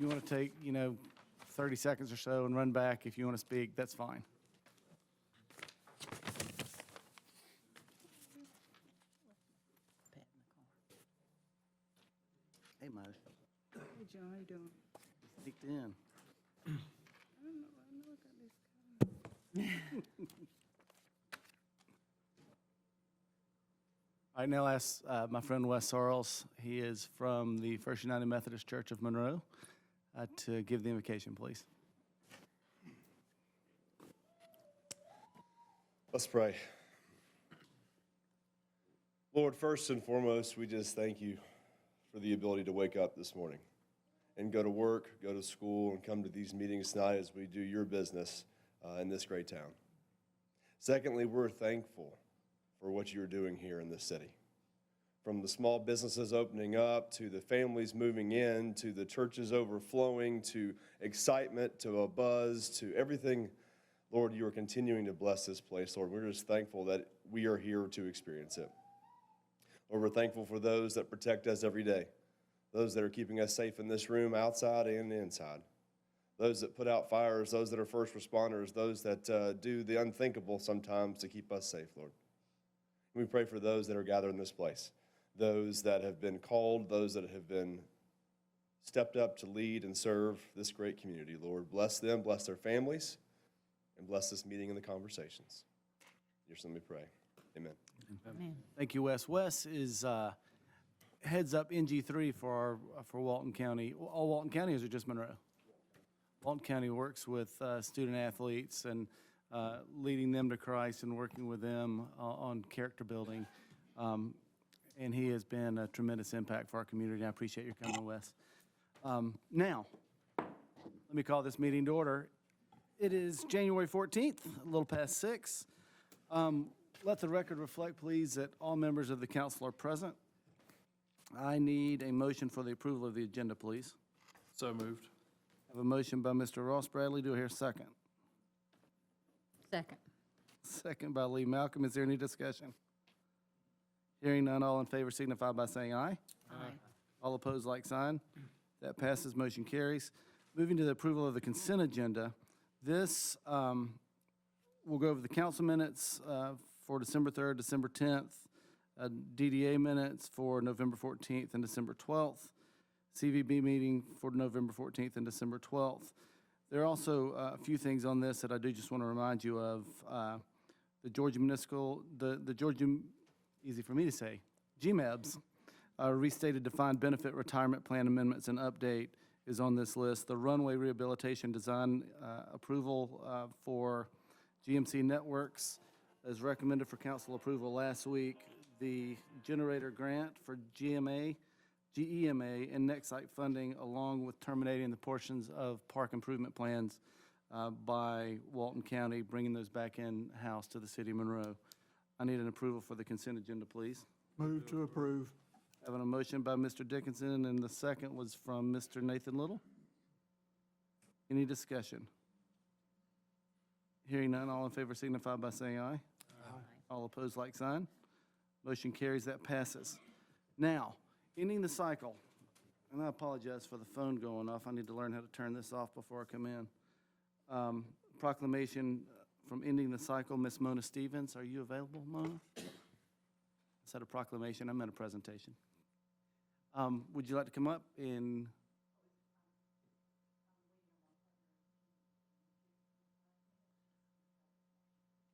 You want to take, 30 seconds or so and run back. If you want to speak, that's fine. Hey, Mo. Hey, John, how you doing? Sneaked in. I know I got this. I now ask my friend Wes Sarles. He is from the First United Methodist Church of Monroe to give the invocation, please. Let's pray. Lord, first and foremost, we just thank you for the ability to wake up this morning and go to work, go to school, and come to these meetings tonight as we do your business in this great town. Secondly, we're thankful for what you're doing here in this city. From the small businesses opening up, to the families moving in, to the churches overflowing, to excitement, to a buzz, to everything, Lord, you are continuing to bless this place, Lord. We're just thankful that we are here to experience it. Lord, we're thankful for those that protect us every day, those that are keeping us safe in this room, outside and inside, those that put out fires, those that are first responders, those that do the unthinkable sometimes to keep us safe, Lord. We pray for those that are gathered in this place, those that have been called, those that have been stepped up to lead and serve this great community, Lord. Bless them, bless their families, and bless this meeting and the conversations. In your son we pray. Amen. Amen. Thank you, Wes. Wes is heads up NG3 for Walton County. All Walton County, or is it just Monroe? Walton County works with student athletes and leading them to Christ and working with them on character building. And he has been a tremendous impact for our community. I appreciate your coming, Wes. Now, let me call this meeting to order. It is January 14th, a little past 6. Let the record reflect, please, that all members of the council are present. I need a motion for the approval of the agenda, please. So moved. I have a motion by Mr. Ross Bradley. Do I hear a second? Second. Second by Lee Malcolm. Is there any discussion? Hearing none, all in favor signify by saying aye. Aye. All opposed, like sign. That passes, motion carries. Moving to the approval of the consent agenda. This, we'll go over the council minutes for December 3rd, December 10th, DDA minutes for November 14th and December 12th, CVB meeting for November 14th and December 12th. There are also a few things on this that I do just want to remind you of. The Georgia Municipal, the Georgia, easy for me to say, GMEBs, restated defined benefit retirement plan amendments and update is on this list. The runway rehabilitation design approval for GMC Networks is recommended for council approval last week. The generator grant for GEMA, and next site funding, along with terminating the portions of park improvement plans by Walton County, bringing those back in-house to the city of Monroe. I need an approval for the consent agenda, please. Move to approve. Having a motion by Mr. Dickinson, and the second was from Mr. Nathan Little. Any discussion? Hearing none, all in favor signify by saying aye. Aye. All opposed, like sign. Motion carries, that passes. Now, ending the cycle, and I apologize for the phone going off. I need to learn how to turn this off before I come in. Proclamation from ending the cycle, Miss Mona Stevens. Are you available, Mona? Is that a proclamation? I meant a presentation. Would you like to come up and?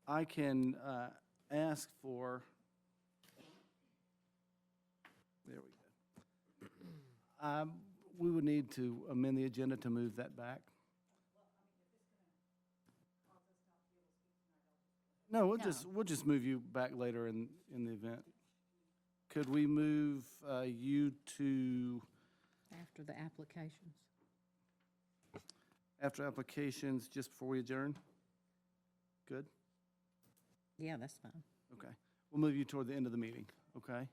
I can ask for, there we go. We would need to amend the agenda to move that back. No, we'll just move you back later in the event. Could we move you to After the applications. after applications, just before we adjourn? Good? Yeah, that's fine. Okay. We'll move you toward the end of the meeting, okay?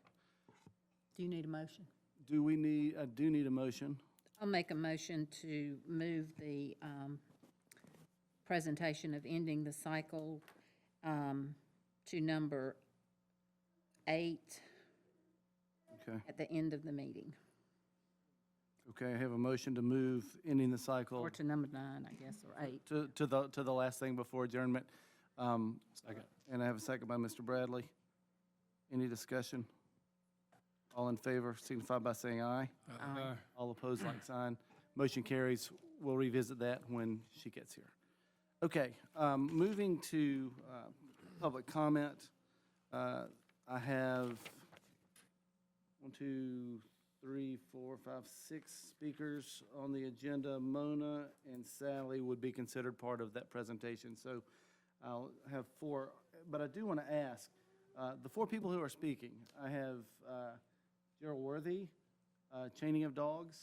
Do you need a motion? I do need a motion. I'll make a motion to move the presentation of ending the cycle to number 8 Okay. at the end of the meeting. Okay, I have a motion to move ending the cycle Or to number 9, I guess, or 8. to the last thing before adjournment. Second. And I have a second by Mr. Bradley. Any discussion? All in favor signify by saying aye. Aye. All opposed, like sign. Motion carries. We'll revisit that when she gets here. Okay, moving to public comment. I have 1, 2, 3, 4, 5, 6 speakers on the agenda. Mona and Sally would be considered part of that presentation, so I'll have 4. But I do want to ask, the 4 people who are speaking, I have Gerald Worthy, Chaining of Dogs.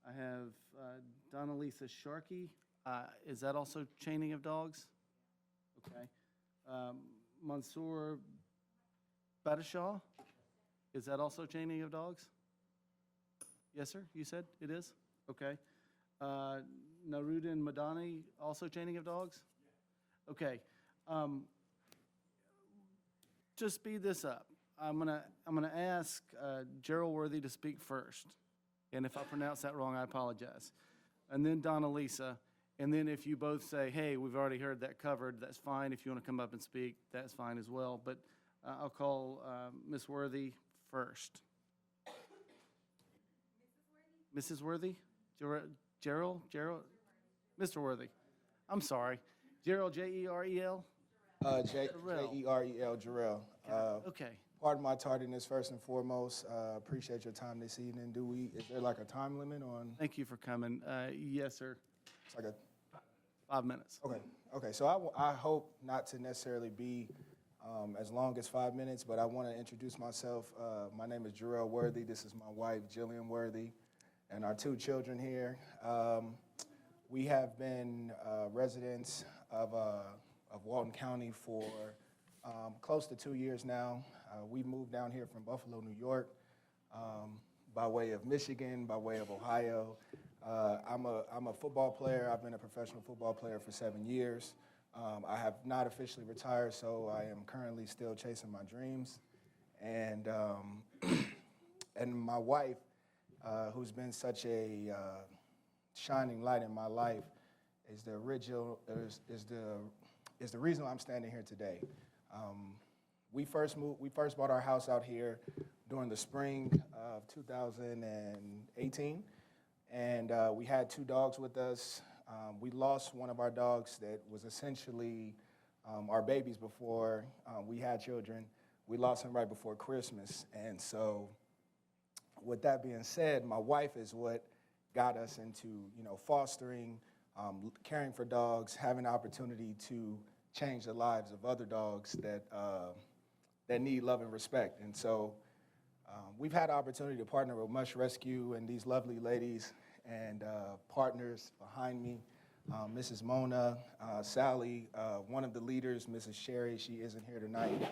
I have Donalisa Sharkey. Is that also Chaining of Dogs? Okay. Mansoor Badashaw, is that also Chaining of Dogs? Yes, sir, you said it is? Okay. Narudin Madani, also Chaining of Dogs? Okay. To speed this up, I'm gonna ask Gerald Worthy to speak first. And if I pronounce that wrong, I apologize. And then Donalisa. And then if you both say, hey, we've already heard that covered, that's fine. If you want to come up and speak, that's fine as well. But I'll call Ms. Worthy first. Mrs. Worthy? Gerald? Mr. Worthy. I'm sorry. Gerald, J-E-R-E-L? J-E-R-E-L, Jarrell. Okay. Pardon my tardiness, first and foremost. Appreciate your time this evening. Is there like a time limit on? Thank you for coming. Yes, sir. It's like a, 5 minutes. okay. So I hope not to necessarily be as long as 5 minutes, but I want to introduce myself. My name is Jarrell Worthy. This is my wife, Jillian Worthy, and our 2 children here. We have been residents of Walton County for close to 2 years now. We moved down here from Buffalo, New York, by way of Michigan, by way of Ohio. I'm a football player. I've been a professional football player for 7 years. I have not officially retired, so I am currently still chasing my dreams. And and my wife, who's been such a shining light in my life, is the reason I'm standing here today. We first bought our house out here during the spring of 2018, and we had 2 dogs with us. We lost one of our dogs that was essentially our babies before we had children. We lost him right before Christmas, and so with that being said, my wife is what got us into fostering, caring for dogs, having the opportunity to change the lives of other dogs that need love and respect. And so we've had the opportunity to partner with Mush Rescue and these lovely ladies and partners behind me, Mrs. Mona, Sally, one of the leaders, Mrs. Sherry. She isn't here tonight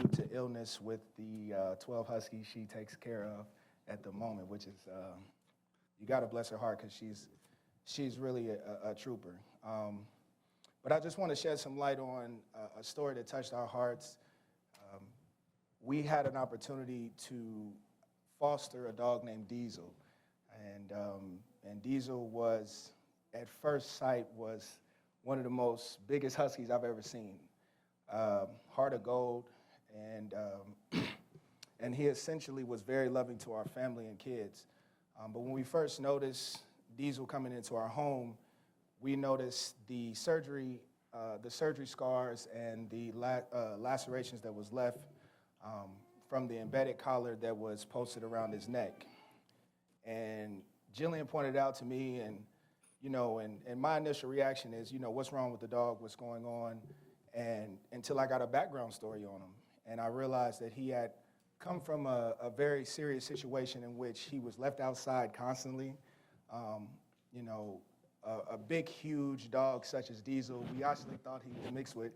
due to illness with the 12 Huskies she takes care of at the moment, which is, you gotta bless her heart because she's really a trooper. But I just want to shed some light on a story that touched our hearts. We had an opportunity to foster a dog named Diesel, and Diesel was, at first sight, was one of the most biggest Huskies I've ever seen. Heart of gold, and he essentially was very loving to our family and kids. But when we first noticed Diesel coming into our home, we noticed the surgery scars and the lacerations that was left from the embedded collar that was posted around his neck. And Jillian pointed out to me, and my initial reaction is, what's wrong with the dog, what's going on? And until I got a background story on him, and I realized that he had come from a very serious situation in which he was left outside constantly. A big, huge dog such as Diesel, we actually thought he was mixed with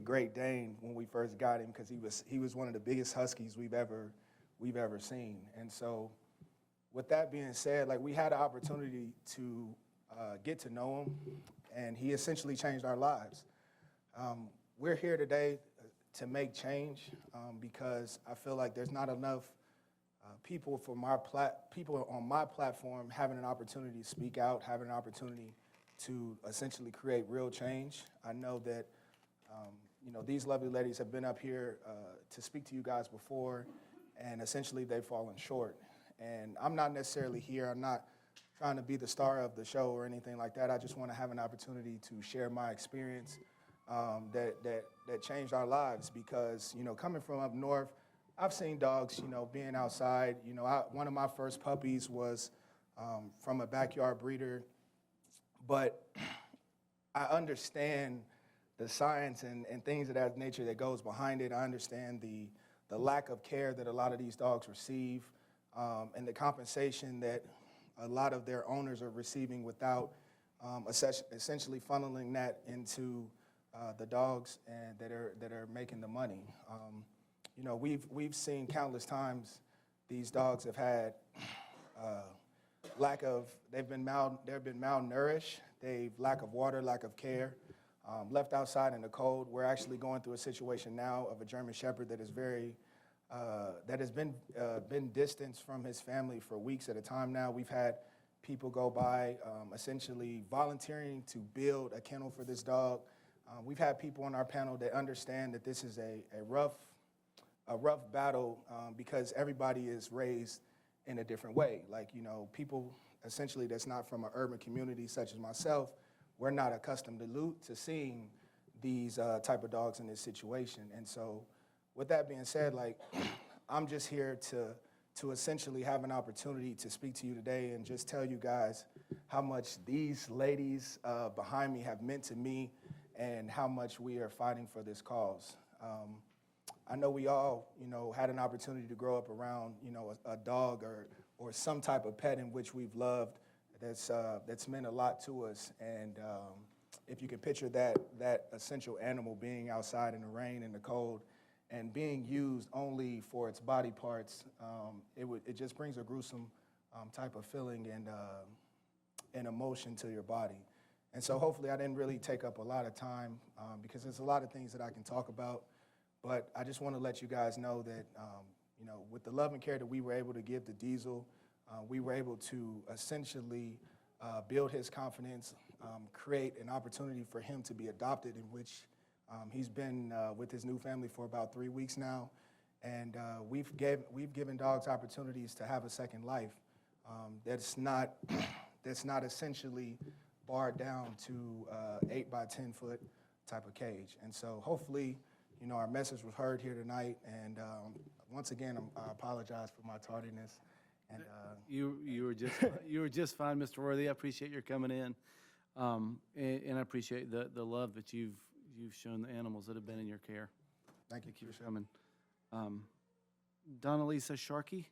Great Dane when we first got him, because he was one of the biggest Huskies we've ever seen. And so, with that being said, we had an opportunity to get to know him, and he essentially changed our lives. We're here today to make change because I feel like there's not enough people on my platform having an opportunity to speak out, having an opportunity to essentially create real change. I know that these lovely ladies have been up here to speak to you guys before, and essentially they've fallen short. And I'm not necessarily here. I'm not trying to be the star of the show or anything like that. I just want to have an opportunity to share my experience that changed our lives. Because coming from up north, I've seen dogs being outside. One of my first puppies was from a backyard breeder, but I understand the science and things of that nature that goes behind it. I understand the lack of care that a lot of these dogs receive, and the compensation that a lot of their owners are receiving without essentially funneling that into the dogs and that are making the money. We've seen countless times these dogs have had they've been malnourished, they've lack of water, lack of care, left outside in the cold. We're actually going through a situation now of a German Shepherd that is that has been distanced from his family for weeks at a time now. We've had people go by essentially volunteering to build a kennel for this dog. We've had people on our panel that understand that this is a rough battle because everybody is raised in a different way. Like, people essentially that's not from an urban community such as myself, we're not accustomed to seeing these type of dogs in this situation. And so with that being said, I'm just here to essentially have an opportunity to speak to you today and just tell you guys how much these ladies behind me have meant to me and how much we are fighting for this cause. I know we all, had an opportunity to grow up around, a dog or some type of pet in which we've loved that's meant a lot to us. And if you can picture that essential animal being outside in the rain and the cold and being used only for its body parts, it just brings a gruesome type of feeling and emotion to your body. And so hopefully I didn't really take up a lot of time because there's a lot of things that I can talk about. But I just want to let you guys know that, with the love and care that we were able to give to Diesel, we were able to essentially build his confidence, create an opportunity for him to be adopted, in which he's been with his new family for about 3 weeks now. And we've given dogs opportunities to have a second life that's not essentially barred down to 8 by 10 foot type of cage. And so hopefully, our message was heard here tonight. And once again, I apologize for my tardiness. And You were just fine, Mr. Worthy. I appreciate your coming in, and I appreciate the love that you've shown the animals that have been in your care. thank you. Thank you for coming. Donalisa Sharkey,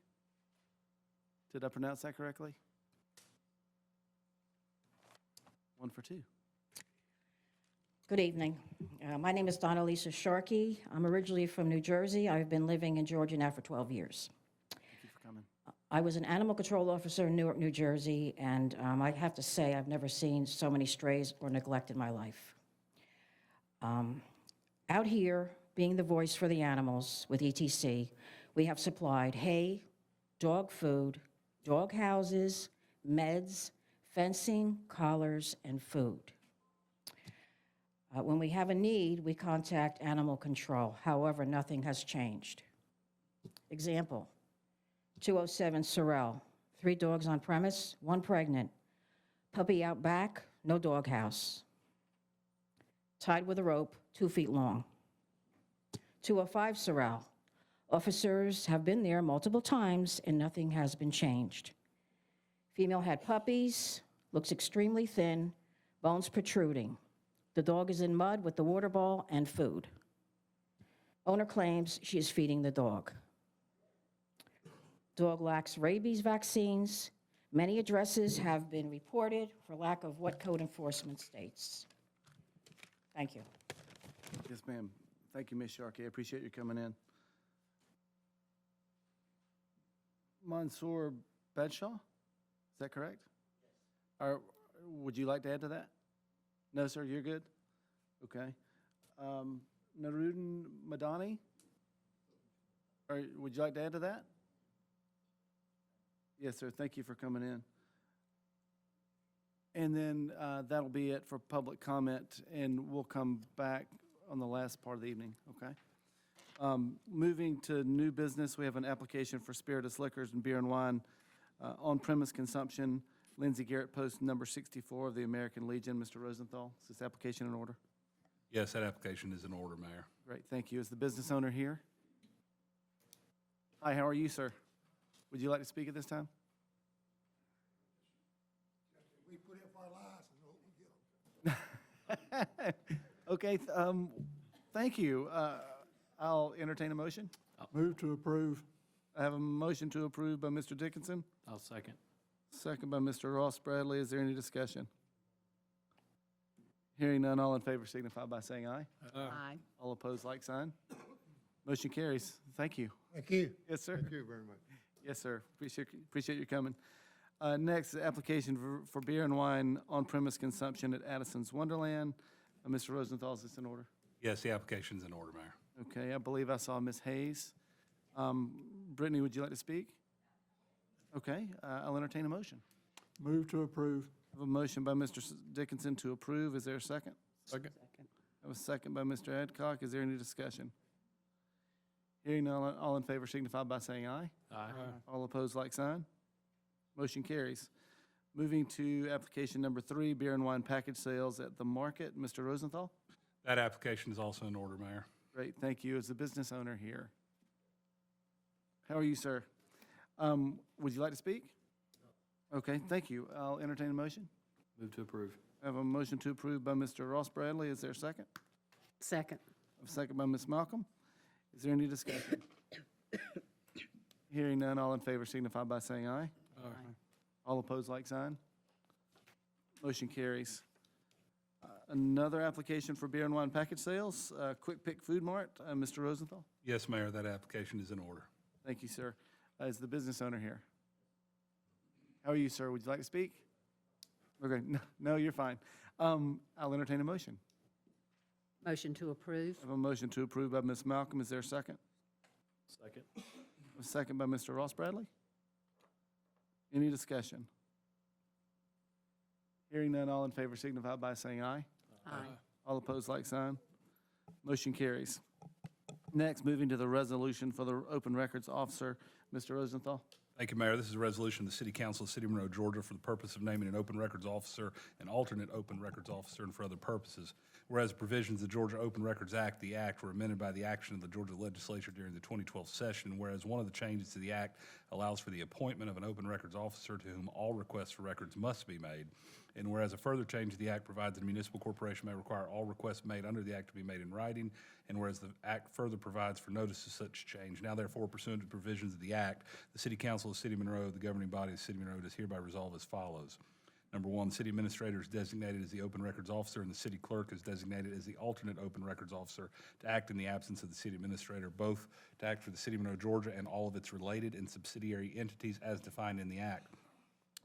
did I pronounce that correctly? 1 for 2. Good evening. My name is Donalisa Sharkey. I'm originally from New Jersey. I've been living in Georgia now for 12 years. Thank you for coming. I was an animal control officer in Newark, New Jersey, and I have to say I've never seen so many strays or neglect in my life. Out here, being the voice for the animals with ETC, we have supplied hay, dog food, dog houses, meds, fencing, collars, and food. When we have a need, we contact animal control. However, nothing has changed. Example, 207 Sorrel, 3 dogs on premise, 1 pregnant. Puppy out back, no doghouse. Tied with a rope, 2 feet long. 205 Sorrel, officers have been there multiple times and nothing has been changed. Female had puppies, looks extremely thin, bones protruding. The dog is in mud with the water ball and food. Owner claims she is feeding the dog. Dog lacks rabies vaccines. Many addresses have been reported for lack of what code enforcement states. Thank you. Yes, ma'am. Thank you, Ms. Sharkey. I appreciate you coming in. Mansour Badshaw, is that correct? Yes. Would you like to add to that? No, sir, you're good? Okay. Narudin Madani? Or would you like to add to that? Yes, sir. Thank you for coming in. And then that'll be it for public comment, and we'll come back on the last part of the evening, okay? Moving to new business, we have an application for spirituous liquors and beer and wine on-premise consumption. Lindsay Garrett, post number 64 of the American Legion. Mr. Rosenthal, is this application in order? Yes, that application is in order, Mayor. Great, thank you. Is the business owner here? Hi, how are you, sir? Would you like to speak at this time? We put in for our lives and hope we get them. Okay, thank you. I'll entertain a motion. Move to approve. I have a motion to approve by Mr. Dickinson, I'll second. second by Mr. Ross Bradley. Is there any discussion? Hearing none, all in favor signify by saying aye. Aye. All opposed, like sign. Motion carries. Thank you. Thank you. Yes, sir. Thank you very much. Yes, sir. Appreciate you coming. Next, the application for beer and wine on-premise consumption at Addison's Wonderland. Mr. Rosenthal, is this in order? Yes, the application's in order, Mayor. Okay, I believe I saw Ms. Hayes. Brittany, would you like to speak? Okay, I'll entertain a motion. Move to approve. I have a motion by Mr. Dickinson to approve. Is there a second? Second. I have a second by Mr. Adcock. Is there any discussion? Hearing none, all in favor signify by saying aye. Aye. All opposed, like sign. Motion carries. Moving to application number 3, beer and wine package sales at the market. Mr. Rosenthal? That application is also in order, Mayor. Great, thank you. As the business owner here. How are you, sir? Would you like to speak? Okay, thank you. I'll entertain a motion. Move to approve. I have a motion to approve by Mr. Ross Bradley. Is there a second? Second. A second by Ms. Malcolm. Is there any discussion? Hearing none, all in favor signify by saying aye. Aye. All opposed, like sign. Motion carries. Another application for beer and wine package sales, Quick Pick Food Mart. Mr. Rosenthal? Yes, Mayor, that application is in order. Thank you, sir. As the business owner here. How are you, sir? Would you like to speak? Okay, no, you're fine. I'll entertain a motion. Motion to approve. I have a motion to approve by Ms. Malcolm. Is there a second? Second. A second by Mr. Ross Bradley. Any discussion? Hearing none, all in favor signify by saying aye. Aye. All opposed, like sign. Motion carries. Next, moving to the resolution for the open records officer. Mr. Rosenthal? Thank you, Mayor. This is a resolution of the City Council of the City of Monroe, Georgia, for the purpose of naming an open records officer, an alternate open records officer, and for other purposes. Whereas provisions of the Georgia Open Records Act, the Act, were amended by the action of the Georgia Legislature during the 2012 session, whereas one of the changes to the Act allows for the appointment of an open records officer to whom all requests for records must be made. And whereas a further change to the Act provides that a municipal corporation may require all requests made under the Act to be made in writing, and whereas the Act further provides for notice of such change. Now therefore, pursuant to provisions of the Act, the City Council of the City of Monroe, the governing body of the City of Monroe, does hereby resolve as follows. Number 1, the city administrator is designated as the open records officer, and the city clerk is designated as the alternate open records officer to act in the absence of the city administrator, both to act for the City of Monroe, Georgia, and all of its related and subsidiary entities as defined in the Act.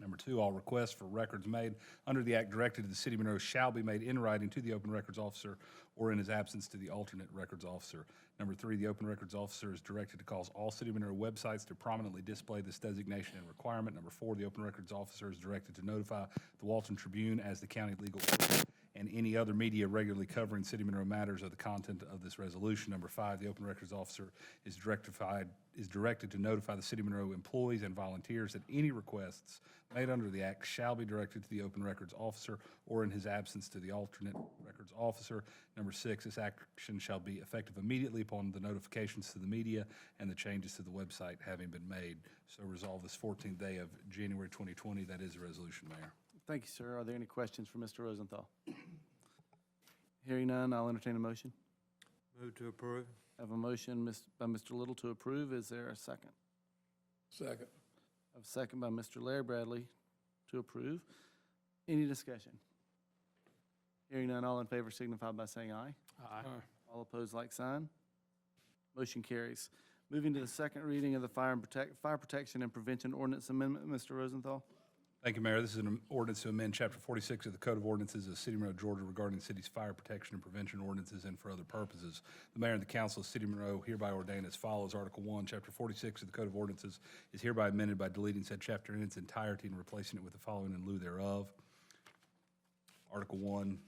Number 2, all requests for records made under the Act directed to the City of Monroe shall be made in writing to the open records officer or in his absence to the alternate records officer. Number 3, the open records officer is directed to cause all City of Monroe websites to prominently display this designation and requirement. Number 4, the open records officer is directed to notify the Walton Tribune as the county legal order and any other media regularly covering City of Monroe matters of the content of this resolution. Number 5, the open records officer is directed to notify the City of Monroe employees and volunteers that any requests made under the Act shall be directed to the open records officer or in his absence to the alternate records officer. Number 6, this action shall be effective immediately upon the notifications to the media and the changes to the website having been made. So resolve this 14th day of January 2020. That is the resolution, Mayor. Thank you, sir. Are there any questions for Mr. Rosenthal? Hearing none, I'll entertain a motion. Move to approve. I have a motion by Mr. Little to approve. Is there a second? Second. I have a second by Mr. Larry Bradley to approve. Any discussion? Hearing none, all in favor signify by saying aye. Aye. All opposed, like sign. Motion carries. Moving to the second reading of the Fire Protection and Prevention Ordinance Amendment, Mr. Rosenthal. Thank you, Mayor. This is an ordinance to amend Chapter 46 of the Code of Ordinances of the City of Monroe, Georgia regarding the city's fire protection and prevention ordinances and for other purposes. The mayor and the council of the City of Monroe hereby ordain as follows. Article 1, Chapter 46 of the Code of Ordinances is hereby amended by deleting said chapter in its entirety and replacing it with the following in lieu thereof. Article 1,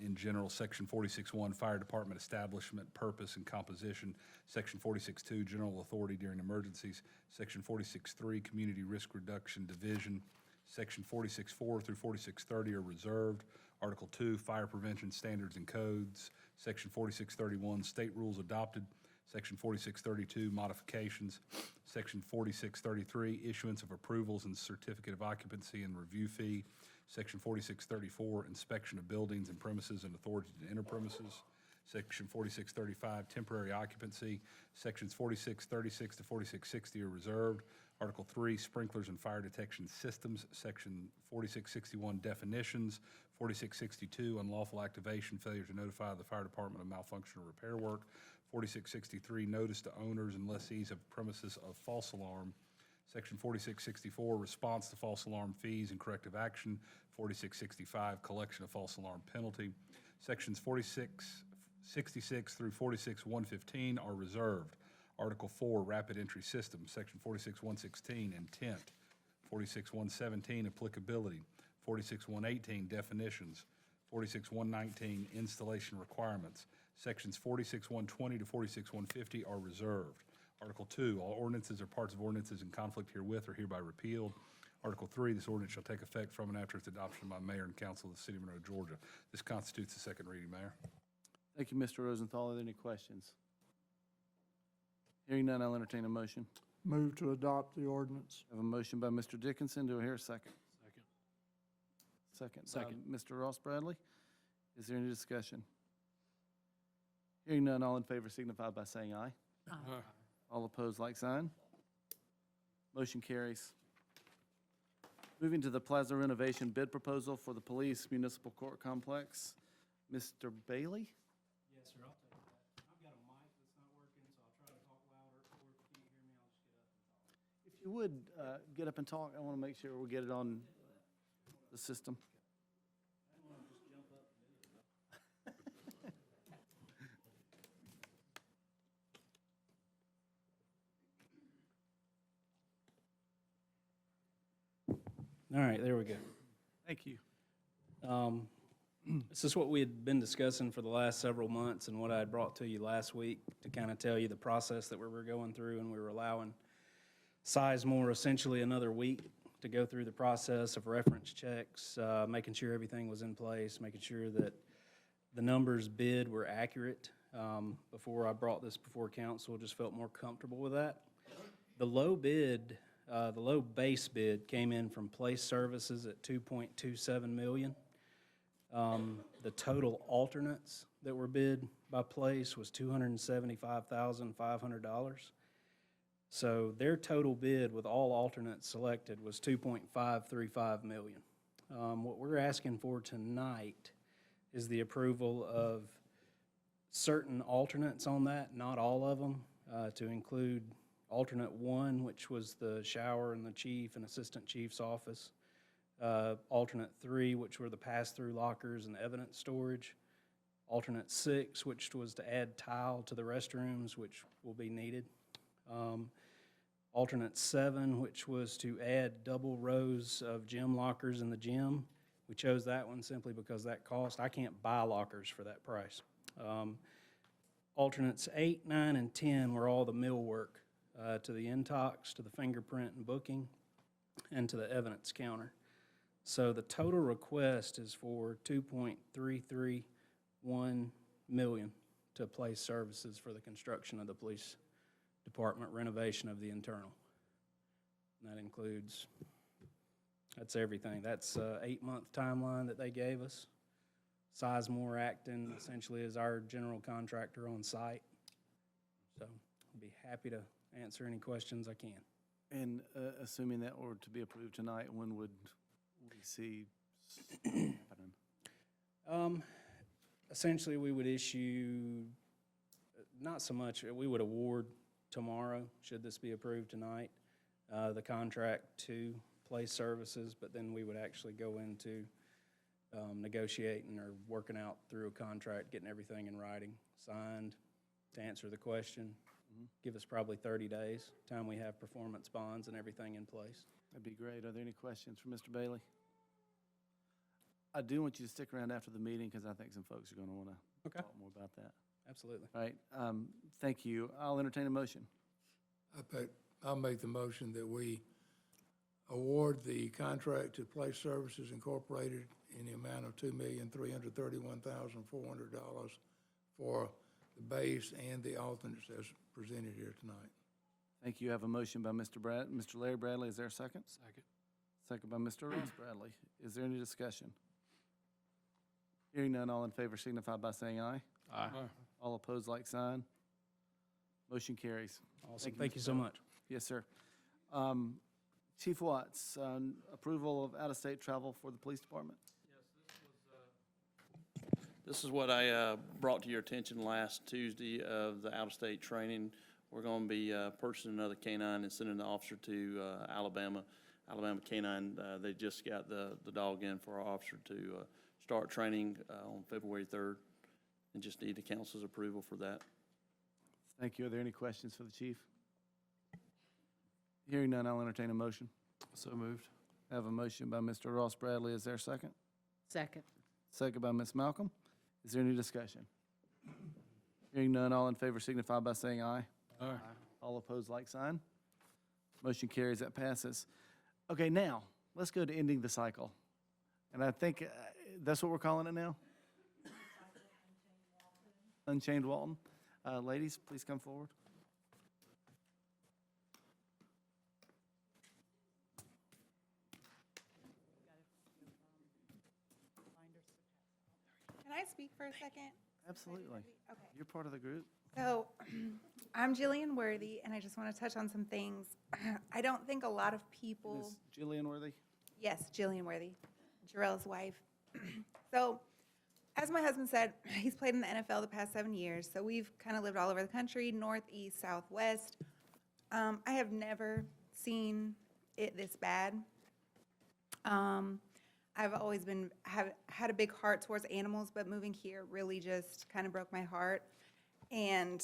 in general, Section 46.1, Fire Department Establishment, Purpose, and Composition. Section 46.2, General Authority during emergencies. Section 46.3, Community Risk Reduction Division. Section 46.4 through 46.30 are reserved. Article 2, Fire Prevention Standards and Codes. Section 46.31, State Rules Adopted. Section 46.32, Modifications. Section 46.33, Issuance of Approvals and Certificate of Occupancy and Review Fee. Section 46.34, Inspection of Buildings and Premises and Authority to Enter Premises. Section 46.35, Temporary Occupancy. Sections 46.36 to 46.60 are reserved. Article 3, Sprinklers and Fire Detection Systems. Section 46.61, Definitions. 46.62, Unlawful Activation, Failure to Notify the Fire Department of Malfunction or Repair Work. 46.63, Notice to Owners and Lessees of Premises of False Alarm. Section 46.64, Response to False Alarm Fees and Corrective Action. 46.65, Collection of False Alarm Penalty. Sections 46.66 through 46.115 are reserved. Article 4, Rapid Entry System. Section 46.116, Intent. 46.117, Applicability. 46.118, Definitions. 46.119, Installation Requirements. Sections 46.120 to 46.150 are reserved. Article 2, all ordinances or parts of ordinances in conflict herewith are hereby repealed. Article 3, this ordinance shall take effect from and after its adoption by mayor and council of the city of Monroe, Georgia. This constitutes the second reading, Mayor. Thank you, Mr. Rosenthal. Are there any questions? Hearing none, I'll entertain a motion. Move to adopt the ordinance. I have a motion by Mr. Dickinson. Do I hear a second? Second. Second. Mr. Ross Bradley. Is there any discussion? Hearing none, all in favor signify by saying aye. All opposed, like sign. Motion carries. Moving to the plaza renovation bid proposal for the police municipal court complex. Mr. Bailey? Yes, sir, I'll take that. I've got a mic that's not working, so I'll try to talk louder, or if you can't hear me, I'll just get up and talk. If you would, get up and talk. I want to make sure we get it on the system. All right, there we go. Thank you. This is what we had been discussing for the last several months and what I had brought to you last week to kind of tell you the process that we were going through, and we were allowing Sizemore essentially another week to go through the process of reference checks, making sure everything was in place, making sure that the numbers bid were accurate. Before I brought this before council, just felt more comfortable with that. The low bid, the low base bid came in from Place Services at $2.27 million. The total alternates that were bid by Place was $275,500. So their total bid with all alternates selected was $2.535 million. What we're asking for tonight is the approval of certain alternates on that, not all of them, to include alternate 1, which was the shower and the chief and assistant chief's office. Alternate 3, which were the pass-through lockers and evidence storage. Alternate 6, which was to add tile to the restrooms, which will be needed. Alternate 7, which was to add double rows of gym lockers in the gym. We chose that one simply because that cost. I can't buy lockers for that price. Alternates 8, 9, and 10 were all the millwork to the intox, to the fingerprint and booking, and to the evidence counter. So the total request is for $2.331 million to Place Services for the construction of the police department renovation of the internal. And that includes, that's everything. That's an 8-month timeline that they gave us. Sizemore acting essentially as our general contractor on site. So I'll be happy to answer any questions I can. And assuming that were to be approved tonight, when would we see happening? Essentially, we would issue, not so much, we would award tomorrow, should this be approved tonight, the contract to place services, but then we would actually go into negotiating or working out through a contract, getting everything in writing, signed, to answer the question. Give us probably 30 days, time we have performance bonds and everything in place. That'd be great. Are there any questions for Mr. Bailey? I do want you to stick around after the meeting because I think some folks are going to want to Okay. talk more about that. Absolutely. All right, thank you. I'll entertain a motion. I'll make the motion that we award the contract to Place Services Incorporated in the amount of $2,331,400 for the base and the alternates as presented here tonight. Thank you. I have a motion by Mr. Larry Bradley. Is there a second? Second. Second by Mr. Ross Bradley. Is there any discussion? Hearing none, all in favor signify by saying aye. Aye. All opposed, like sign. Motion carries. Awesome. Thank you, Thank you Mr. so Bell. much. Yes, sir. Chief Watts, approval of out-of-state travel for the police department. This is what I brought to your attention last Tuesday of the out-of-state training. We're going to be purchasing another canine and sending the officer to Alabama. Alabama canine, they just got the dog in for our officer to start training on February 3rd, and just need the council's approval for that. Thank you. Are there any questions for the chief? Hearing none, I'll entertain a motion. So moved. I have a motion by Mr. Ross Bradley. Is there a second? Second. Second by Ms. Malcolm. Is there any discussion? Hearing none, all in favor signify by saying aye. Aye. All opposed, like sign. Motion carries, that passes. Okay, now, let's go to ending the cycle. And I think that's what we're calling it now? Unchained Walton. Ladies, please come forward. Can I speak for a second? Absolutely. Okay. You're part of the group. So I'm Jillian Worthy, and I just want to touch on some things. I don't think a lot of people, Ms. Jillian Worthy? yes, Jillian Worthy, Jarrell's wife. So as my husband said, he's played in the NFL the past 7 years. So we've kind of lived all over the country, north, east, south, west. I have never seen it this bad. I've always had a big heart towards animals, but moving here really just kind of broke my heart. And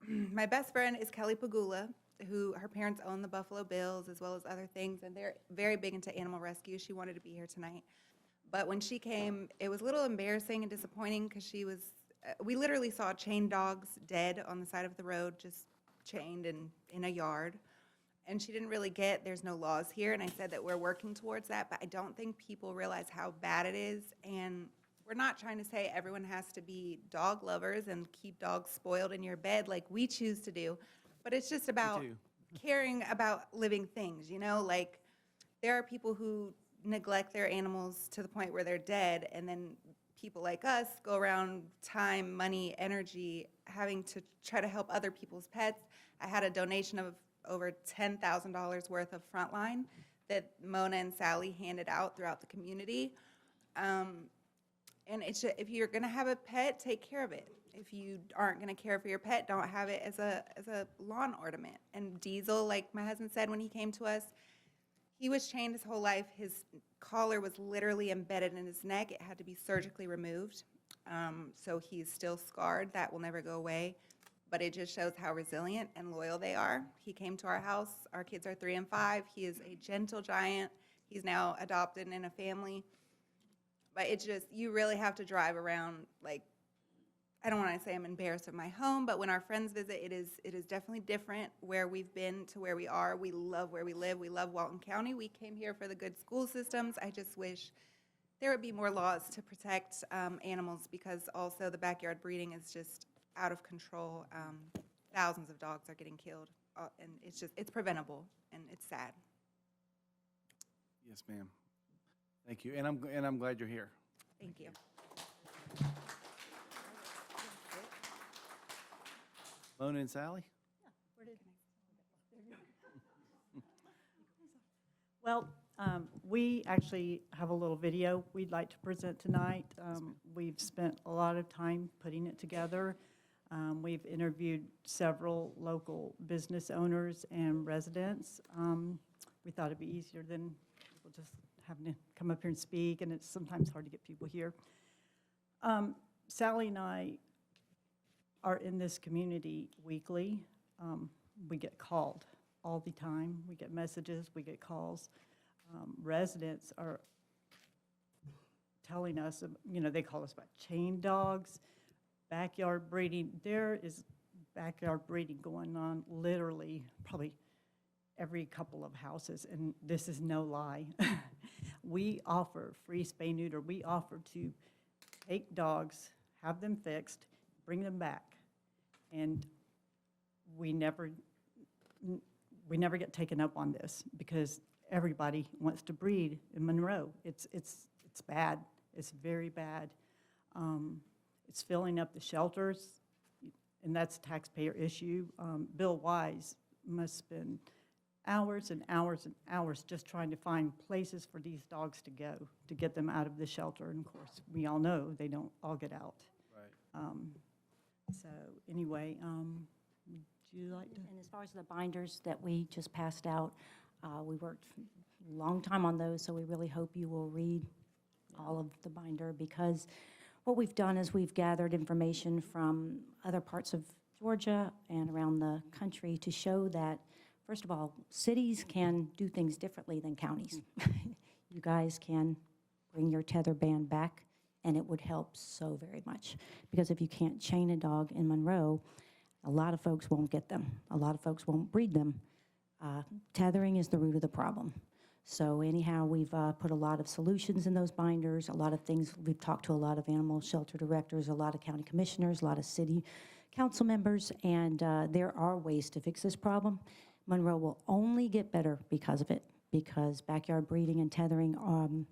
my best friend is Kelly Pagula, who her parents own the Buffalo Bills as well as other things, and they're very big into animal rescue. She wanted to be here tonight. But when she came, it was a little embarrassing and disappointing because we literally saw chained dogs dead on the side of the road, just chained in a yard. And she didn't really get, there's no laws here, and I said that we're working towards that, but I don't think people realize how bad it is. And we're not trying to say everyone has to be dog lovers and keep dogs spoiled in your bed like we choose to do, but it's just about too. caring about living things, like there are people who neglect their animals to the point where they're dead, and then people like us go around time, money, energy, having to try to help other people's pets. I had a donation of over $10,000 worth of Frontline that Mona and Sally handed out throughout the community. And it's if you're gonna have a pet, take care of it. If you aren't gonna care for your pet, don't have it as a lawn ornament. And Diesel, like my husband said when he came to us, he was chained his whole life. His collar was literally embedded in his neck. It had to be surgically removed. So he's still scarred. That will never go away. But it just shows how resilient and loyal they are. He came to our house. Our kids are 3 and 5. He is a gentle giant. He's now adopted and in a family. But it's just, you really have to drive around, I don't want to say I'm embarrassed of my home, but when our friends visit, it is definitely different where we've been to where we are. We love where we live. We love Walton County. We came here for the good school systems. I just wish there would be more laws to protect animals, because also the backyard breeding is just out of control. Thousands of dogs are getting killed, and it's preventable, and it's sad. Yes, ma'am. Thank you, and I'm glad you're here. Thank you. Mona and Sally? Well, we actually have a little video we'd like to present tonight. We've spent a lot of time putting it together. We've interviewed several local business owners and residents. We thought it'd be easier than just having to come up here and speak, and it's sometimes hard to get people here. Sally and I are in this community weekly. We get called all the time. We get messages, we get calls. Residents are telling us, they call us about chain dogs, backyard breeding. There is backyard breeding going on literally probably every couple of houses, and this is no lie. We offer free spay neuter. We offer to take dogs, have them fixed, bring them back, and we never get taken up on this because everybody wants to breed in Monroe. It's bad. It's very bad. It's filling up the shelters, and that's a taxpayer issue. Bill Wise must spend hours and hours and hours just trying to find places for these dogs to go, to get them out of the shelter. And of course, we all know they don't all get out. Right. So anyway, would you like to? And as far as the binders that we just passed out, we worked a long time on those, so we really hope you will read all of the binder, because what we've done is we've gathered information from other parts of Georgia and around the country to show that, first of all, cities can do things differently than counties. You guys can bring your tether ban back, and it would help so very much. Because if you can't chain a dog in Monroe, a lot of folks won't get them. A lot of folks won't breed them. Tethering is the root of the problem. So anyhow, we've put a lot of solutions in those binders, a lot of things. We've talked to a lot of animal shelter directors, a lot of county commissioners, a lot of city council members, and there are ways to fix this problem. Monroe will only get better because of it, because backyard breeding and tethering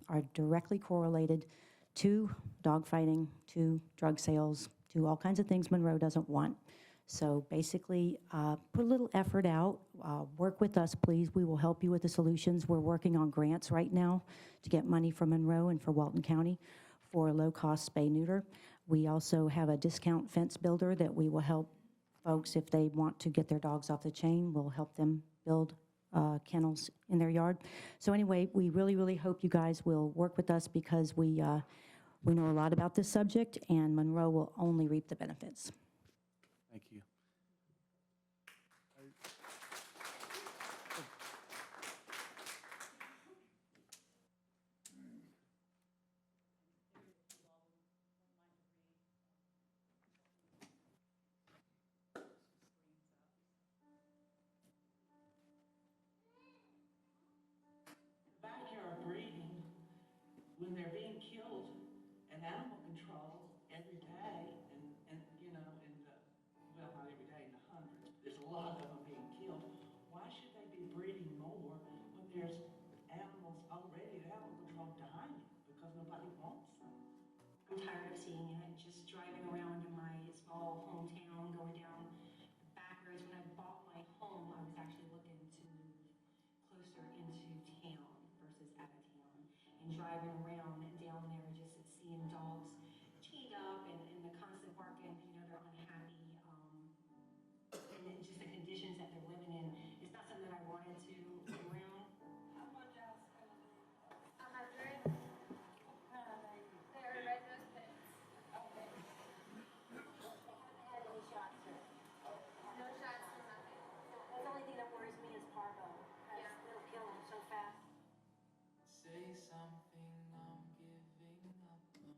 are directly correlated to dog fighting, to drug sales, to all kinds of things Monroe doesn't want. So basically, put a little effort out. Work with us, please. We will help you with the solutions. We're working on grants right now to get money from Monroe and for Walton County for low-cost spay-neuter. We also have a discount fence builder that we will help folks if they want to get their dogs off the chain. We'll help them build kennels in their yard. So anyway, we really, really hope you guys will work with us, because we know a lot about this subject, and Monroe will only reap the benefits. Thank you. Backyard breeding, when they're being killed at animal control every day, and well, not every day, in the hundreds, there's a lot of them being killed. Why should they be breeding more when there's animals already at animal control dying because nobody wants them? I'm tired of seeing it, just driving around in my small hometown, going down the back roads. When I bought my home, I was actually looking to move closer into town versus out of town. And driving around down there, just seeing dogs chained up and the constant barking, they're unhappy. And then just the conditions that they're living in, it's not something that I wanted to be around. How much else can it be? 100. They're red-nose pits. Okay. They haven't had any shots yet. No shots, no nothing. That's the only thing that worries me is parvo. Yeah. It'll kill them so fast. Say something, I'm giving up on you.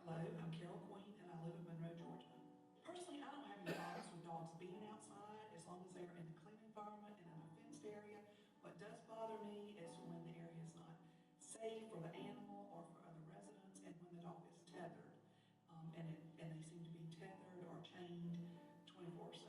Hello, I'm Carol Queen, and I live in Monroe, Georgia. Personally, I don't have any problems with dogs being outside as long as they're in a clean environment and in a fenced area. What does bother me is when the area is not safe for the animal or for other residents, and when the dog is tethered. And they seem to be tethered or chained 24/7.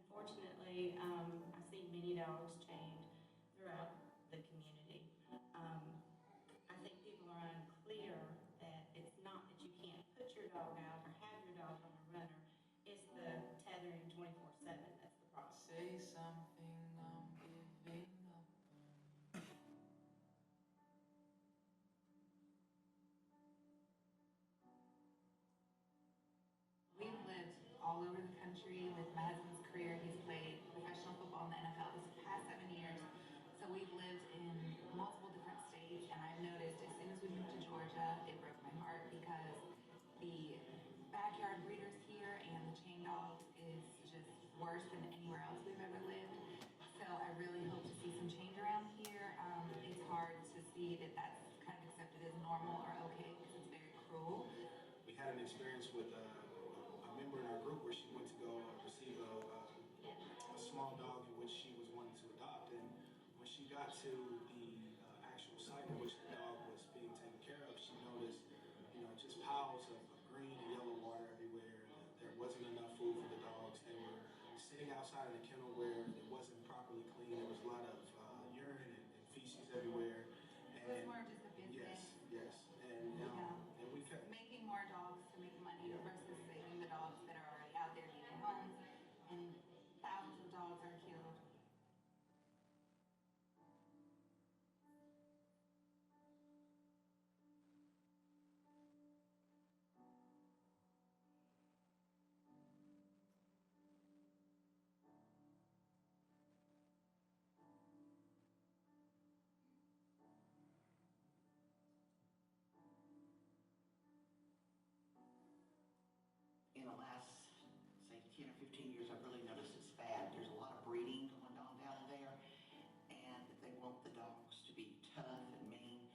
Unfortunately, I see many dogs chained throughout the community. I think people are unclear that it's not that you can't put your dog out or have your dog on a runner. It's the tethering 24/7 that's the problem. Say something, I'm giving up. We've lived all over the country with my husband's career. He's played professional football in the NFL this past 7 years. So we've lived in multiple different states, and I've noticed as soon as we moved to Georgia, it broke my heart because the backyard breeders here and the chain dogs is just worse than anywhere else we've ever lived. So I really hope to see some change around here. It's hard to see that that's kind of accepted as normal or okay because it's very cruel. We had an experience with a member in our group where she went to go receive a small dog in which she was wanting to adopt. And when she got to the actual site in which the dog was being taken care of, she noticed, just piles of green and yellow water everywhere. There wasn't enough food for the dogs. They were sitting outside in the kennel where it wasn't properly clean. There was a lot of urine and feces everywhere. It was more of just a business. Yes. And we kept Making more dogs to make money versus saving the dogs that are already out there needing homes, and thousands of dogs are killed. In the last, say, 10 or 15 years, I've really noticed it's bad. There's a lot of breeding going on down there, and they want the dogs to be tough and mean.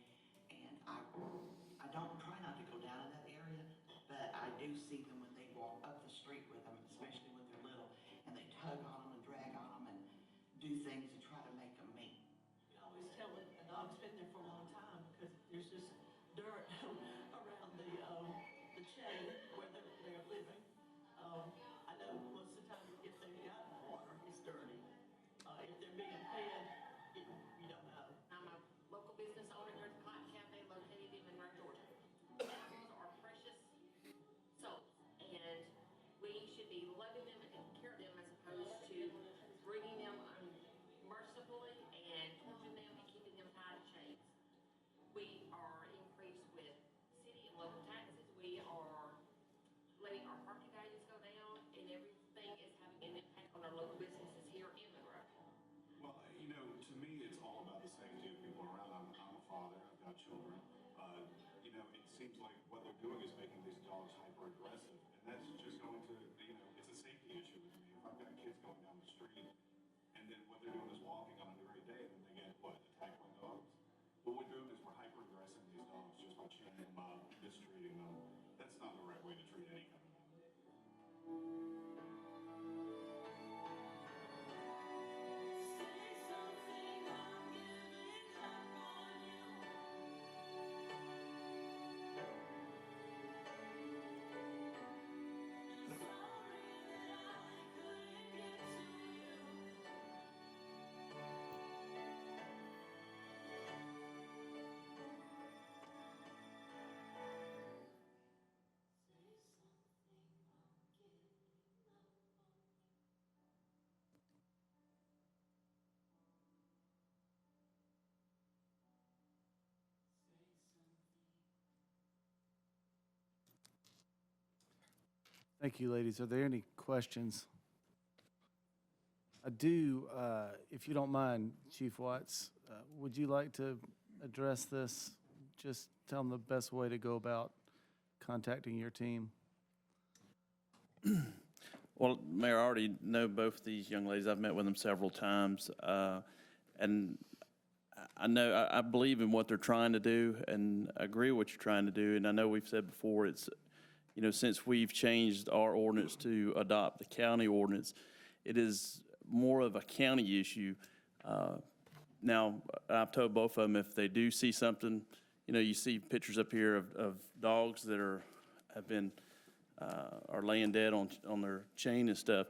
And I don't try not to go down in that area, but I do see them when they walk up the street with them, especially when they're little, and they tug on them and drag on them and do things to try to make them mean. You can always tell that a dog's been there for a long time because there's just dirt around the chain where they're living. I know most of the time if they've got water, it's dirty. If they're being fed, you don't know. I'm a local business owner here at the Cotton Cafe located in Monroe, Georgia. Animals are precious souls, and we should be loving them and taking care of them as opposed to bringing them unmercifully and torturing them and keeping them tied in chains. We are increased with city and local taxes. We are letting our property values go down, and everything is having an impact on our local businesses here in Monroe. Well, to me, it's all about the safety of people around. I'm a father. I've got children. It seems like what they're doing is making these dogs hyper-aggressive, and that's just going to, it's a safety issue with me. If I've got kids going down the street, and then what they're doing is walking on a great day, and then they get, attacked by dogs? What we're doing is we're hyper-aggressing these dogs just by chaining them up, mistreating them. That's not the right way to treat any kind of animal. Thank you, ladies. Are there any questions? I do, if you don't mind, Chief Watts, would you like to address this? Just tell them the best way to go about contacting your team. Well, Mayor, I already know both these young ladies. I've met with them several times. And I believe in what they're trying to do and agree with what you're trying to do. And I know we've said before, it's, since we've changed our ordinance to adopt the county ordinance, it is more of a county issue. Now, I've told both of them if they do see something, you see pictures up here of dogs that are laying dead on their chain and stuff.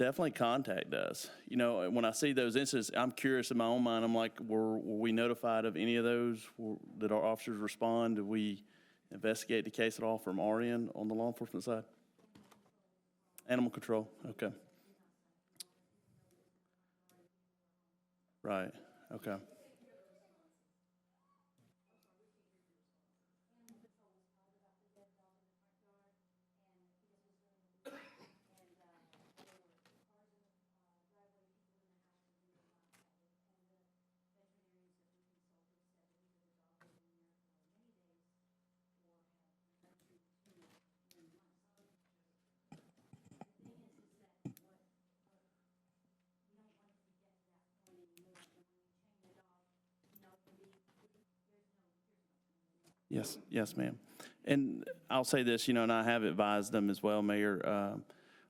definitely contact us. You know, when I see those incidents, I'm curious in my own mind. I'm like, were we notified of any of those? Did our officers respond? Did we investigate the case at all from our end on the law enforcement side? Animal control, okay. Right, okay. Yes, yes, ma'am. And I'll say this, you know, and I have advised them as well, Mayor.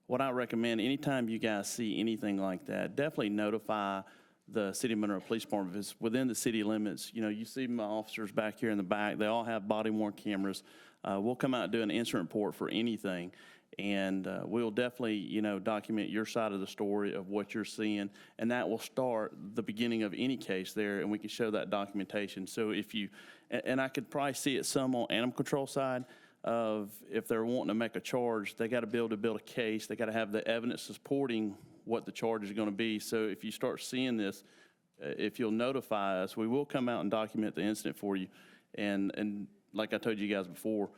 What I recommend, anytime you guys see anything like that, definitely notify the City of Monroe Police Department. If it's within the city limits, you know, you see my officers back here in the back, they all have body-worn cameras. We'll come out and do an incident report for anything. And we'll definitely, you know, document your side of the story of what you're seeing. And that will start the beginning of any case there, and we can show that documentation. So if you, and I could probably see it some on animal control side of if they're wanting to make a charge, they got to be able to build a case. They got to have the evidence supporting what the charge is going to be. So if you start seeing this, if you'll notify us, we will come out and document the incident for you. And like I told you guys before,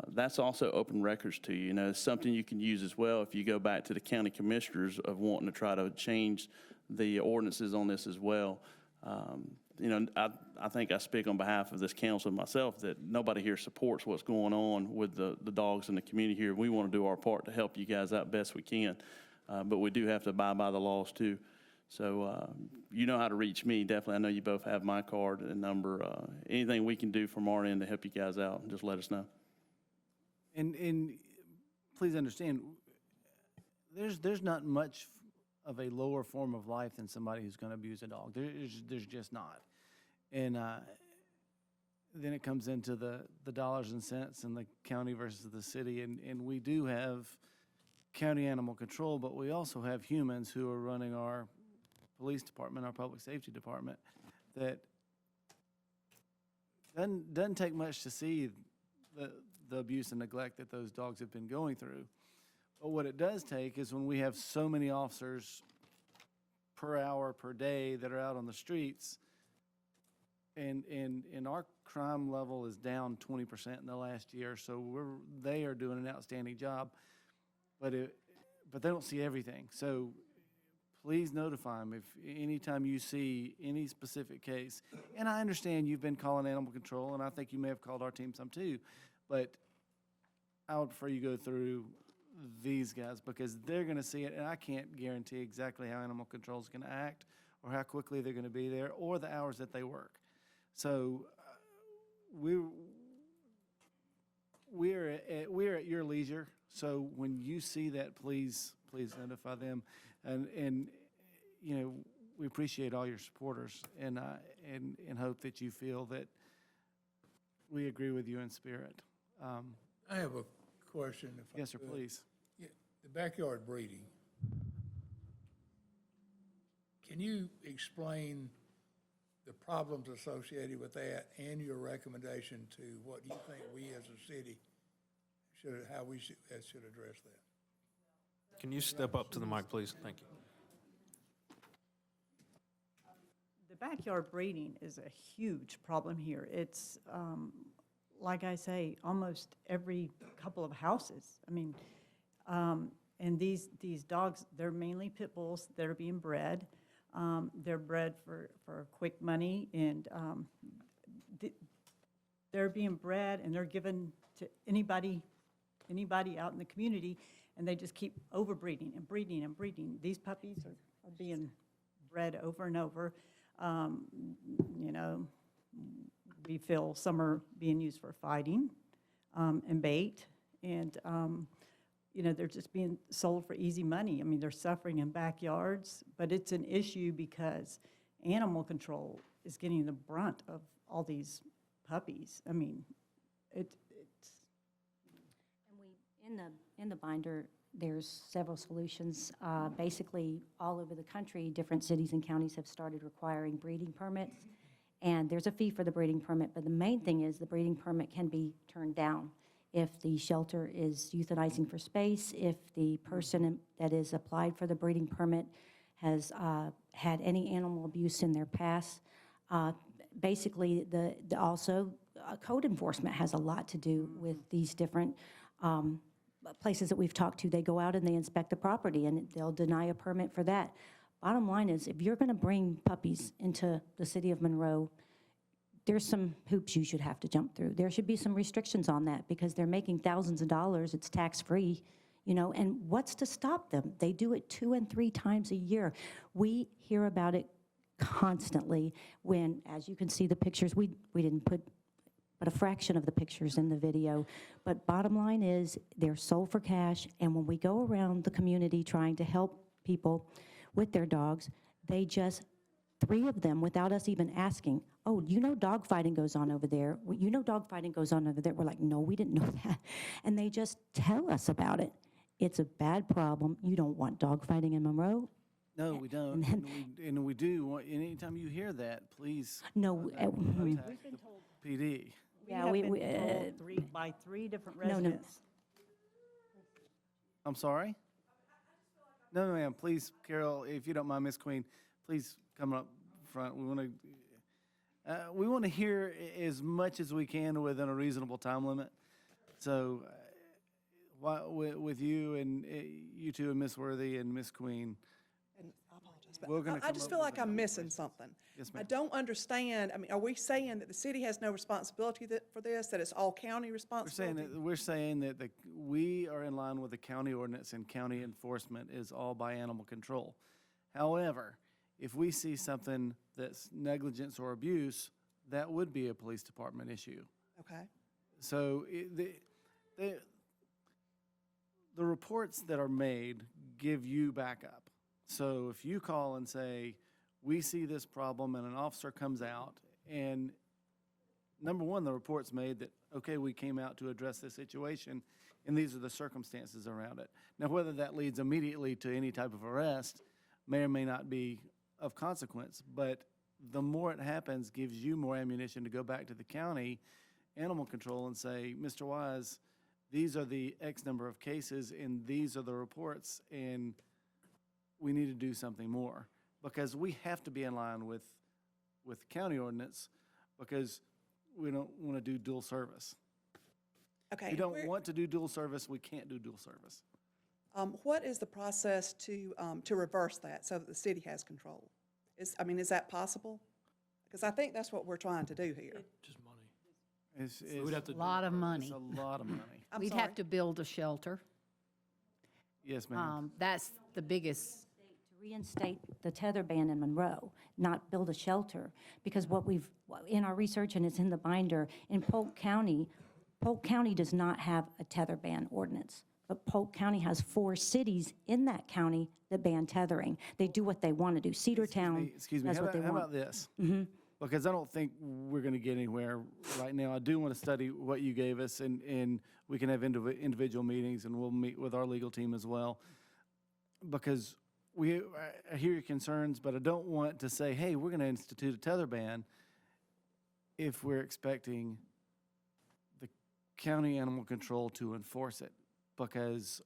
that's also open records to you. You know, it's something you can use as well if you go back to the county commissioners of wanting to try to change the ordinances on this as well. You know, I think I speak on behalf of this council and myself that nobody here supports what's going on with the dogs in the community here. We want to do our part to help you guys out best we can, but we do have to abide by the laws too. So you know how to reach me. Definitely, I know you both have my card and number. Anything we can do from our end to help you guys out, just let us know. And please understand, there's not much of a lower form of life than somebody who's going to abuse a dog. There's just not. And then it comes into the dollars and cents and the county versus the city. And we do have county animal control, but we also have humans who are running our police department, our public safety department, that doesn't take much to see the abuse and neglect that those dogs have been going through. But what it does take is when we have so many officers per hour, per day that are out on the streets, and our crime level is down 20% in the last year, so they are doing an outstanding job, but they don't see everything. So please notify them if anytime you see any specific case. And I understand you've been calling animal control, and I think you may have called our team some too, but I would prefer you go through these guys because they're going to see it, and I can't guarantee exactly how animal control is going to act or how quickly they're going to be there or the hours that they work. So we're at your leisure. So when you see that, please notify them, and you know we appreciate all your supporters, and hope that you feel that we agree with you in spirit. I have a question. Yes, sir, please. Yeah, the backyard breeding. Can you explain the problems associated with that and your recommendation to what you think we as a city should address that? Can you step up to the mic, please? Thank you. The backyard breeding is a huge problem here. It's, like I say, almost every couple of houses. I mean, and these dogs, they're mainly pit bulls that are being bred. They're bred for quick money, and they're being bred and they're given to anybody out in the community, and they just keep overbreeding and breeding and breeding. These puppies are being bred over and over. You know, we feel some are being used for fighting and bait, and you know, they're just being sold for easy money. I mean, they're suffering in backyards, but it's an issue because animal control is getting the brunt of all these puppies. I mean, it's. And we, in the binder, there's several solutions. Basically, all over the country, different cities and counties have started requiring breeding permits, and there's a fee for the breeding permit, but the main thing is the breeding permit can be turned down if the shelter is euthanizing for space, if the person that is applied for the breeding permit has had any animal abuse in their past. Basically, also code enforcement has a lot to do with these different places that we've talked to. They go out and they inspect the property, and they'll deny a permit for that. Bottom line is, if you're going to bring puppies into the city of Monroe, there's some hoops you should have to jump through. There should be some restrictions on that because they're making thousands of dollars. It's tax-free, you know, and what's to stop them? They do it 2 and 3 times a year. We hear about it constantly when, as you can see the pictures, we didn't put but a fraction of the pictures in the video. But bottom line is, they're sold for cash, and when we go around the community trying to help people with their dogs, they just, 3 of them, without us even asking, oh, you know dog fighting goes on over there. Well, you know dog fighting goes on over there. We're like, no, we didn't know that. And they just tell us about it. It's a bad problem. You don't want dog fighting in Monroe. No, we don't. And we do. Anytime you hear that, please No. contact the PD. Yeah, have we- been we, told by 3 different No, no. residents. I'm sorry? No, ma'am, please, Carol, if you don't mind, Miss Queen, please come up front. We want to hear as much as we can within a reasonable time limit. So, with you and you two and Miss Worthy and Miss Queen, And I apologize, but We're gonna I come just up feel with like a I'm number, missing please. something. Yes, I ma'am. don't understand, I mean, are we saying that the city has no responsibility for this, that it's all county responsibility? we're saying that we are in line with the county ordinance, and county enforcement is all by animal control. However, if we see something that's negligence or abuse, that would be a police department issue. Okay, So the reports that are made give you backup. So if you call and say, we see this problem, and an officer comes out, and number one, the report's made that, okay, we came out to address this situation, and these are the circumstances around it. Now, whether that leads immediately to any type of arrest may or may not be of consequence, but the more it happens gives you more ammunition to go back to the county animal control and say, Mr. Wise, these are the X number of cases, and these are the reports, and we need to do something more. Because we have to be in line with county ordinance, because we don't want to do dual service. okay. We don't where- want to do dual service, we can't do dual service. What is the process to reverse that so that the city has control? Is that possible? Because I think that's what we're trying to do here. Just money. It's we'd have to A lot of money. It's a lot of money. I'm We'd sorry. have to build a shelter. Yes, ma'am. That's the biggest. To reinstate the tether ban in Monroe, not build a shelter. Because what we've, in our research, and it's in the binder, in Polk County does not have a tether ban ordinance. But Polk County has 4 cities in that county that ban tethering. They do what they want to do. Cedartown Excuse me, does how what they about want. this? Because I don't think we're going to get anywhere right now. I do want to study what you gave us, and we can have individual meetings, and we'll meet with our legal team as well. Because I hear your concerns, but I don't want to say, hey, we're going to institute a tether ban if we're expecting the county animal control to enforce it. Because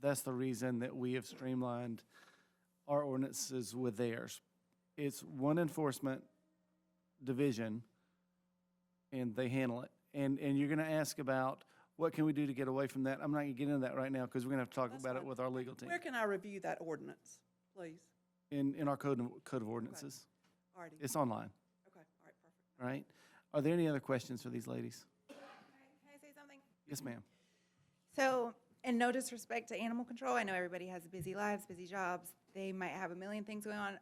that's the reason that we have streamlined our ordinances with theirs. It's one enforcement division, and they handle it. And you're going to ask about, what can we do to get away from that? I'm not going to get into that right now, because we're going to have to talk That's about it fine. with our legal team Where can I review that ordinance, please? in our code of ordinances. Alrighty. It's online, Okay, all right, perfect. all right? Are there any other questions for these ladies? Can I say something? Yes, ma'am. So, and no disrespect to animal control, I know everybody has busy lives, busy jobs. They might have a million things going on.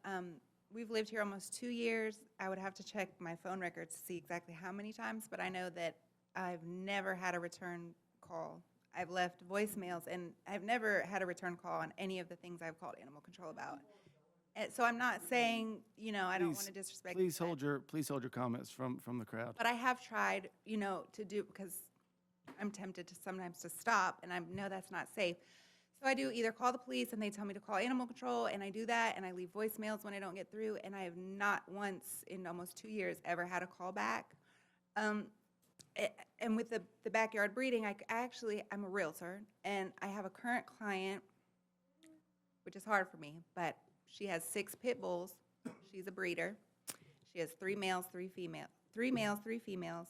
We've lived here almost 2 years. I would have to check my phone records to see exactly how many times, but I know that I've never had a return call. I've left voicemails, and I've never had a return call on any of the things I've called animal control about. And so I'm not saying, I don't want to disrespect. Please but- hold your comments from the crowd. But I have tried, to do, because I'm tempted to sometimes to stop, and I know that's not safe. So I do either call the police and they tell me to call animal control, and I do that, and I leave voicemails when I don't get through, and I have not once in almost 2 years ever had a call back. And with the backyard breeding, I'm a realtor, and I have a current client, which is hard for me, but she has 6 pit bulls. She's a breeder. She has 3 males, 3 females,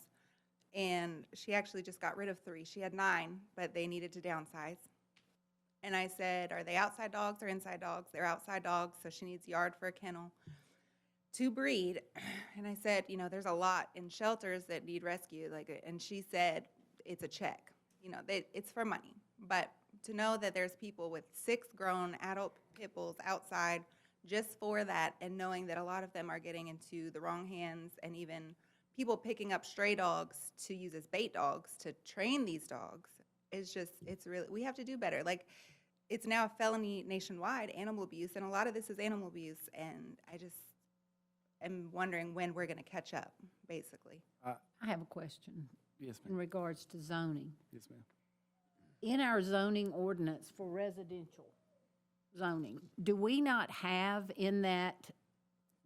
and she actually just got rid of 3. She had 9, but they needed to downsize. And I said, are they outside dogs or inside dogs? They're outside dogs, so she needs yard for a kennel to breed. And I said, you know, there's a lot in shelters that need rescue, and she said, it's a check. You know, it's for money. But to know that there's people with 6 grown adult pit bulls outside just for that, and knowing that a lot of them are getting into the wrong hands, and even people picking up stray dogs to use as bait dogs to train these dogs, it's really, we have to do better. Like, it's now a felony nationwide, animal abuse, and a lot of this is animal abuse, and I just am wondering when we're gonna catch up, basically. I have a question Yes, in ma'am. regards to zoning. Yes, ma'am. In our zoning ordinance for residential zoning, do we not have in that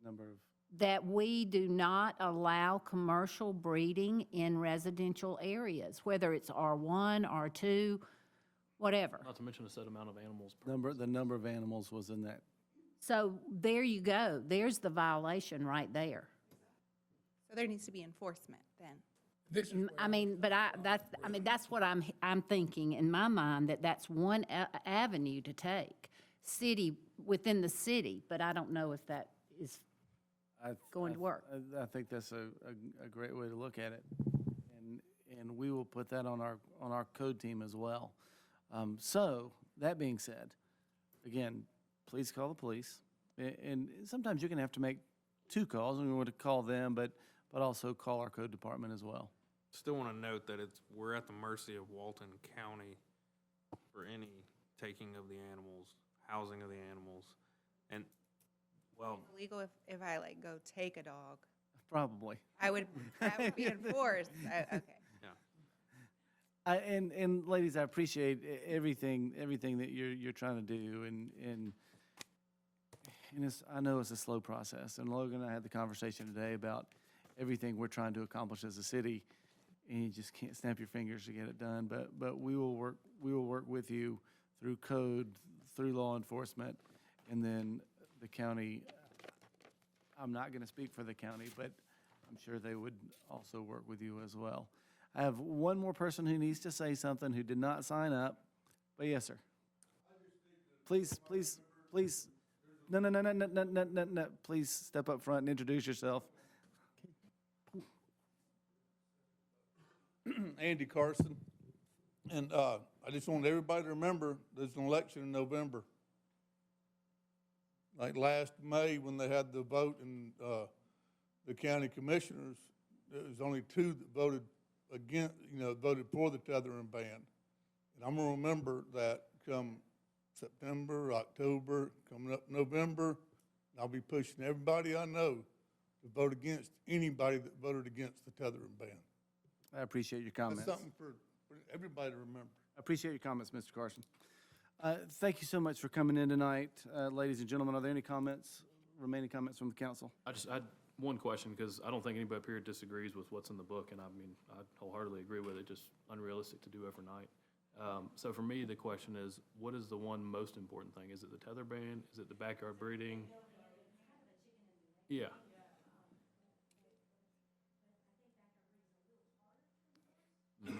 Number of, that we do not allow commercial breeding in residential areas, whether it's R1, R2, whatever? Not to mention a set amount of animals per. the number of animals was in that. So there you go. There's the violation right there. So there needs to be enforcement then. This is I mean, but that's what I'm thinking in my mind, that's one avenue to take, within the city, but I don't know if that is going to work. I think that's a great way to look at it. And we will put that on our code team as well. So, that being said, again, please call the police. And sometimes you're going to have to make 2 calls, and we want to call them, but also call our code department as well. Still want to note that we're at the mercy of Walton County for any taking of the animals, housing of the animals, and, well, Illegal if I go take a dog. Probably. That would be enforced. Okay. And ladies, I appreciate everything that you're trying to do, and I know it's a slow process. And Logan and I had the conversation today about everything we're trying to accomplish as a city, and you just can't snap your fingers to get it done. But we will work with you through code, through law enforcement, and then the county. I'm not going to speak for the county, but I'm sure they would also work with you as well. I have one more person who needs to say something who did not sign up. But yes, sir. Please. No. Please step up front and introduce yourself. Andy Carson. And I just want everybody to remember there's an election in November. Like last May, when they had the vote in the county commissioners, there was only 2 that voted voted for the tethering ban. And I'm gonna remember that come September, October, coming up November, and I'll be pushing everybody I know to vote against anybody that voted against the tethering ban. I appreciate your comments. That's something for everybody to remember. I appreciate your comments, Mr. Carson. Thank you so much for coming in tonight. Ladies and gentlemen, are there any remaining comments from the council? I had one question, because I don't think anybody up here disagrees with what's in the book, and I mean, I wholeheartedly agree with it, just unrealistic to do overnight. So for me, the question is, what is the one most important thing? Is it the tether ban? Is it the backyard breeding? Yeah. Right.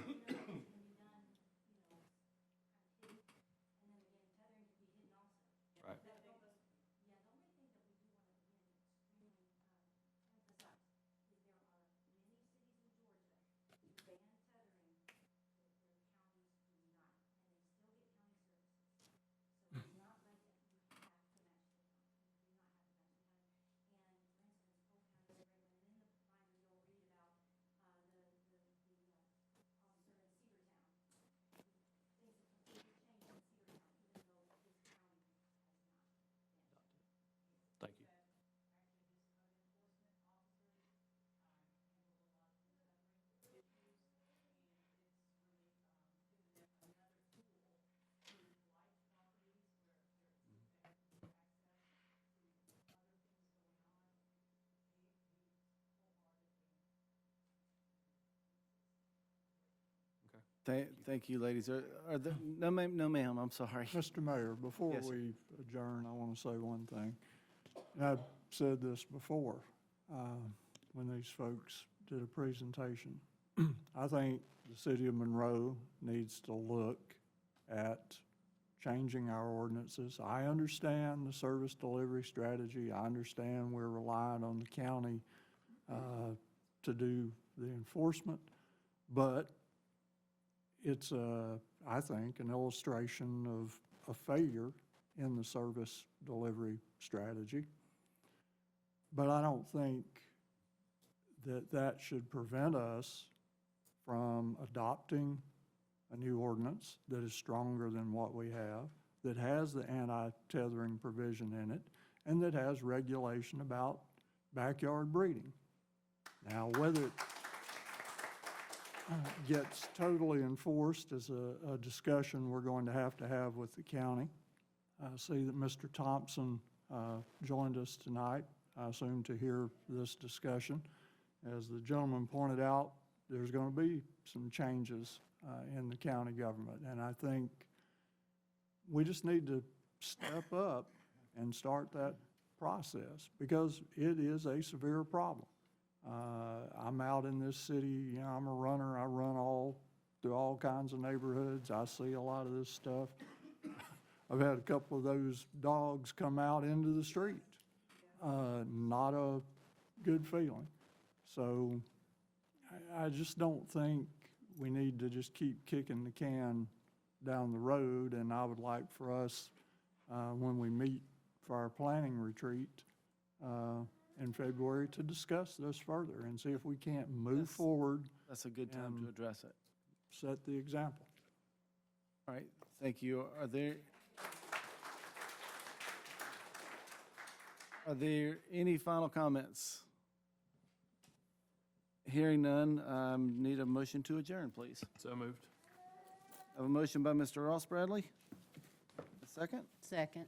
Thank you, ladies. Are there, no, ma'am, I'm sorry. Mr. Mayor, before Yes, sir. we adjourn, I want to say one thing. And I've said this before, when these folks did a presentation. I think the city of Monroe needs to look at changing our ordinances. I understand the service delivery strategy. I understand we're relying on the county to do the enforcement, but it's, I think, an illustration of a failure in the service delivery strategy. But I don't think that that should prevent us from adopting a new ordinance that is stronger than what we have, that has the anti-tethering provision in it, and that has regulation about backyard breeding. Now, whether it gets totally enforced is a discussion we're going to have with the county. I see that Mr. Thompson joined us tonight, I assume to hear this discussion. As the gentleman pointed out, there's going to be some changes in the county government, and I think we just need to step up and start that process, because it is a severe problem. I'm out in this city, you know, I'm a runner, I run through all kinds of neighborhoods, I see a lot of this stuff. I've had a couple of those dogs come out into the street. Not a good feeling. So I just don't think we need to just keep kicking the can down the road, and I would like for us, when we meet for our planning retreat in February, to discuss this further and see if we can't move forward. That's a good time to address it. Set the example. All right, thank you. Are there any final comments? Hearing none, need a motion to adjourn, please. So moved. I have a motion by Mr. Ross Bradley. A second? Second.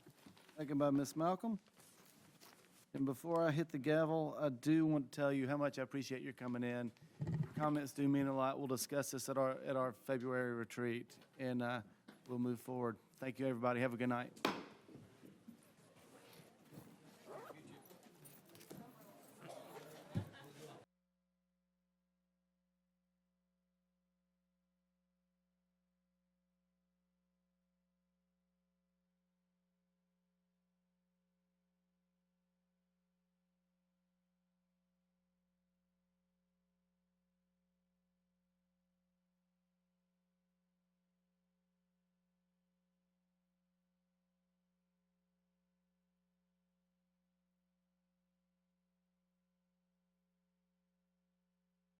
Second by Ms. Malcolm. And before I hit the gavel, I do want to tell you how much I appreciate your coming in. Comments do mean a lot. We'll discuss this at our February retreat, and we'll move forward. Thank you, everybody. Have a good night.